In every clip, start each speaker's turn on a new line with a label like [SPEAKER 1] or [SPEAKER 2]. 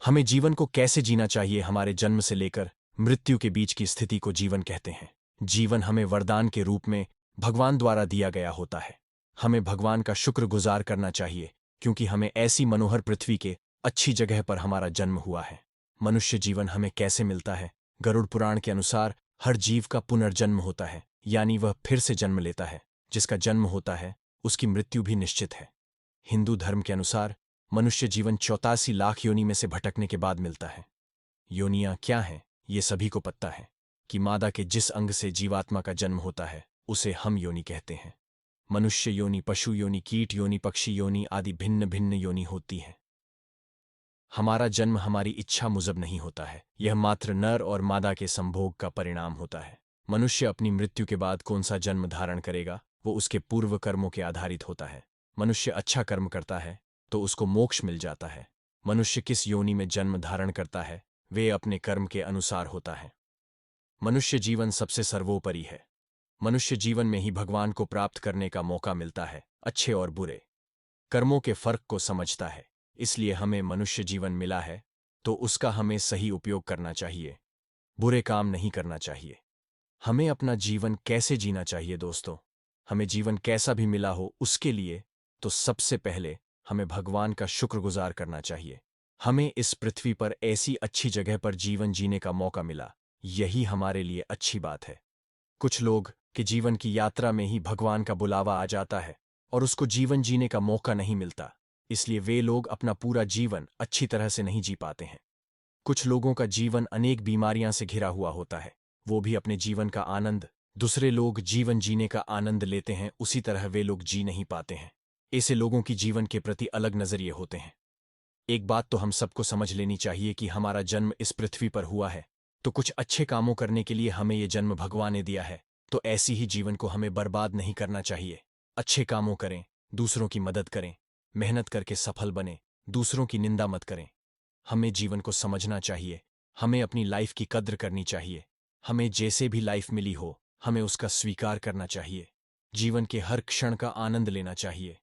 [SPEAKER 1] हमें जीवन को कैसे जीना चाहिए, हमारे जन्म से लेकर मृत्यु के बीच की स्थिति को जीवन कहते हैं। जीवन हमें वरदान के रूप में भगवान द्वारा दिया गया होता है। हमें भगवान का शुक्रगुजार करना चाहिए क्योंकि हमें ऐसी मनोहर पृथ्वी के अच्छी जगह पर हमारा जन्म हुआ है। मनुष्य जीवन हमें कैसे मिलता है? गरुड़ पुराण के अनुसार हर जीव का पुनर्जन्म होता है, यानी वह फिर से जन्म लेता है। जिसका जन्म होता है उसकी मृत्यु भी निश्चित है। हिंदू धर्म के अनुसार मनुष्य जीवन 84 लाख योनि में से भटकने के बाद मिलता है। योनियां क्या हैं, ये सभी को पता है कि मादा के जिस अंग से जीवात्मा का जन्म होता है उसे हम योनि कहते हैं। मनुष्य योनि, पशु योनि, कीट योनि, पक्षी योनि आदि भिन्न भिन्न योनि होती हैं। हमारा जन्म हमारी इच्छा मुजब नहीं होता है, यह मात्र नर और मादा के संभोग का परिणाम होता है। मनुष्य अपनी मृत्यु के बाद कौन सा जन्म धारण करेगा वो उसके पूर्व कर्मों के आधारित होता है। मनुष्य अच्छा कर्म करता है तो उसको मोक्ष मिल जाता है। मनुष्य किस योनि में जन्म धारण करता है वे अपने कर्म के अनुसार होता है। मनुष्य जीवन सबसे सर्वोपरि है। मनुष्य जीवन में ही भगवान को प्राप्त करने का मौका मिलता है। अच्छे और बुरे कर्मों के फर्क को समझता है। इसलिए हमें मनुष्य जीवन मिला है तो उसका हमें सही उपयोग करना चाहिए, बुरे काम नहीं करना चाहिए। हमें अपना जीवन कैसे जीना चाहिए दोस्तों? हमें जीवन कैसा भी मिला हो उसके लिए तो सबसे पहले हमें भगवान का शुक्रगुजार करना चाहिए। हमें इस पृथ्वी पर ऐसी अच्छी जगह पर जीवन जीने का मौका मिला, यही हमारे लिए अच्छी बात है। कुछ लोग के जीवन की यात्रा में ही भगवान का बुलावा आ जाता है और उसको जीवन जीने का मौका नहीं मिलता, इसलिए वे लोग अपना पूरा जीवन अच्छी तरह से नहीं जी पाते हैं। कुछ लोगों का जीवन अनेक बीमारियां से घिरा हुआ होता है, वो भी अपने जीवन का आनंद दूसरे लोग जीवन जीने का आनंद लेते हैं उसी तरह वे लोग जी नहीं पाते हैं। ऐसे लोगों की जीवन के प्रति अलग नजरिए होते हैं। एक बात तो हम सबको समझ लेनी चाहिए कि हमारा जन्म इस पृथ्वी पर हुआ है तो कुछ अच्छे कामों करने के लिए हमें ये जन्म भगवान ने दिया है, तो ऐसी ही जीवन को हमें बर्बाद नहीं करना चाहिए। अच्छे कामों करें, दूसरों की मदद करें, मेहनत करके सफल बने, दूसरों की निंदा मत करें। हमें जीवन को समझना चाहिए, हमें अपनी लाइफ की कद्र करनी चाहिए। हमें जैसे भी लाइफ मिली हो हमें उसका स्वीकार करना चाहिए। जीवन के हर क्षण का आनंद लेना चाहिए,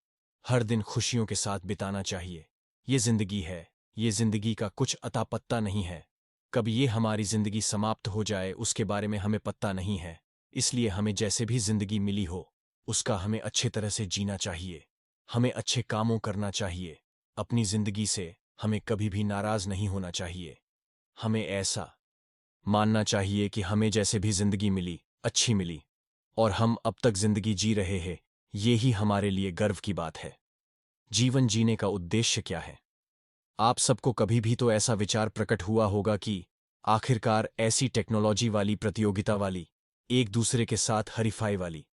[SPEAKER 1] हर दिन खुशियों के साथ बिताना चाहिए। ये जिंदगी है, ये जिंदगी का कुछ अता पत्ता नहीं है। कब ये हमारी जिंदगी समाप्त हो जाए उसके बारे में हमें पत्ता नहीं है। इसलिए हमें जैसे भी जिंदगी मिली हो उसका हमें अच्छे तरह से जीना चाहिए। हमें अच्छे कामों करना चाहिए। अपनी जिंदगी से हमें कभी भी नाराज नहीं होना चाहिए। हमें ऐसा मानना चाहिए कि हमें जैसे भी जिंदगी मिली अच्छी मिली और हम अब तक जिंदगी जी रहे हैं, ये ही हमारे लिए गर्व की बात है। जीवन जीने का उद्देश्य क्या है? आप सबको कभी भी तो ऐसा विचार प्रकट हुआ होगा कि आखिरकार ऐसी टेक्नोलॉजी वाली, प्रतियोगिता वाली, एक दूसरे के साथ हरीफाई वाली,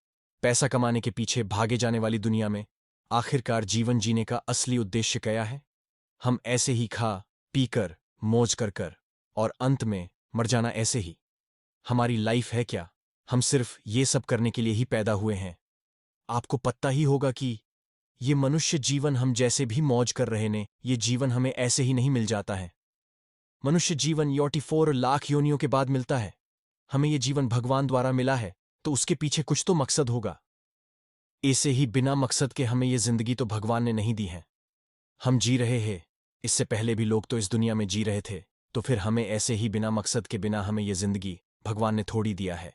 [SPEAKER 1] पैसा कमाने के पीछे भागे जाने वाली दुनिया में आखिरकार जीवन जीने का असली उद्देश्य क्या है? हम ऐसे ही खा पी कर मौज कर कर और अंत में मर जाना, ऐसे ही हमारी लाइफ है क्या? हम सिर्फ ये सब करने के लिए ही पैदा हुए हैं? आपको पता ही होगा कि ये मनुष्य जीवन हम जैसे भी मौज कर रहे ने, ये जीवन हमें ऐसे ही नहीं मिल जाता है। मनुष्य जीवन 44 लाख योनियों के बाद मिलता है। हमें ये जीवन भगवान द्वारा मिला है तो उसके पीछे कुछ तो मकसद होगा। ऐसे ही बिना मकसद के हमें ये जिंदगी तो भगवान ने नहीं दी है। हम जी रहे हैं, इससे पहले भी लोग तो इस दुनिया में जी रहे थे, तो फिर हमें ऐसे ही बिना मकसद के बिना हमें ये जिंदगी भगवान ने थोड़ी दिया है।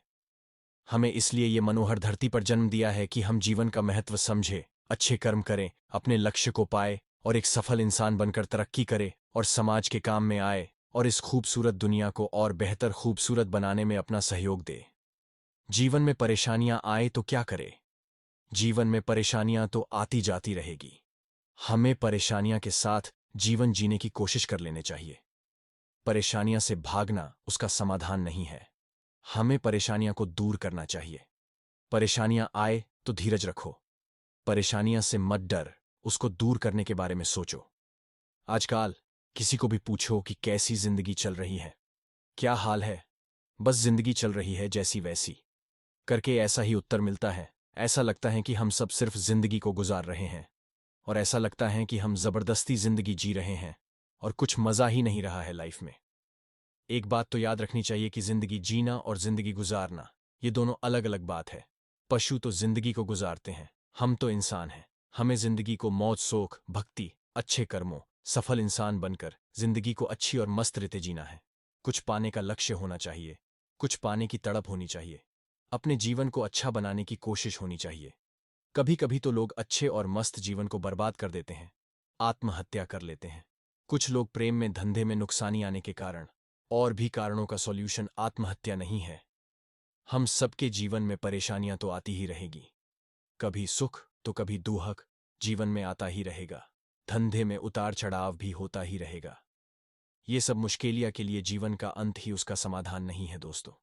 [SPEAKER 1] हमें इसलिए ये मनोहर धरती पर जन्म दिया है कि हम जीवन का महत्व समझे, अच्छे कर्म करें, अपने लक्ष्य को पाए और एक सफल इंसान बनकर तरक्की करे और समाज के काम में आए और इस खूबसूरत दुनिया को और बेहतर खूबसूरत बनाने में अपना सहयोग दे। जीवन में परेशानियां आए तो क्या करे? जीवन में परेशानियां तो आती जाती रहेगी। हमें परेशानियां के साथ जीवन जीने की कोशिश कर लेने चाहिए। परेशानियां से भागना उसका समाधान नहीं है। हमें परेशानियां को दूर करना चाहिए। परेशानियां आए तो धीरज रखो, परेशानियां से मत डर, उसको दूर करने के बारे में सोचो। आजकल किसी को भी पूछो कि कैसी जिंदगी चल रही है, क्या हाल है, बस जिंदगी चल रही है जैसी वैसी करके ऐसा ही उत्तर मिलता है। ऐसा लगता है कि हम सब सिर्फ जिंदगी को गुजार रहे हैं और ऐसा लगता है कि हम जबरदस्ती जिंदगी जी रहे हैं और कुछ मजा ही नहीं रहा है लाइफ में। एक बात तो याद रखनी चाहिए कि जिंदगी जीना और जिंदगी गुजारना ये दोनों अलग अलग बात है। पशु तो जिंदगी को गुजारते हैं, हम तो इंसान हैं। हमें जिंदगी को मौज, शौक, भक्ति, अच्छे कर्मों, सफल इंसान बनकर जिंदगी को अच्छी और मस्त रीते जीना है। कुछ पाने का लक्ष्य होना चाहिए, कुछ पाने की तड़प होनी चाहिए, अपने जीवन को अच्छा बनाने की कोशिश होनी चाहिए। कभी कभी तो लोग अच्छे और मस्त जीवन को बर्बाद कर देते हैं, आत्महत्या कर लेते हैं। कुछ लोग प्रेम में, धंधे में नुकसानी आने के कारण, और भी कारणों का सॉल्यूशन आत्महत्या नहीं है। हम सबके जीवन में परेशानियां तो आती ही रहेगी, कभी सुख तो कभी दुहक जीवन में आता ही रहेगा। धंधे में उतार चढ़ाव भी होता ही रहेगा। ये सब मुश्किलिया के लिए जीवन का अंत ही उसका समाधान नहीं है दोस्तों।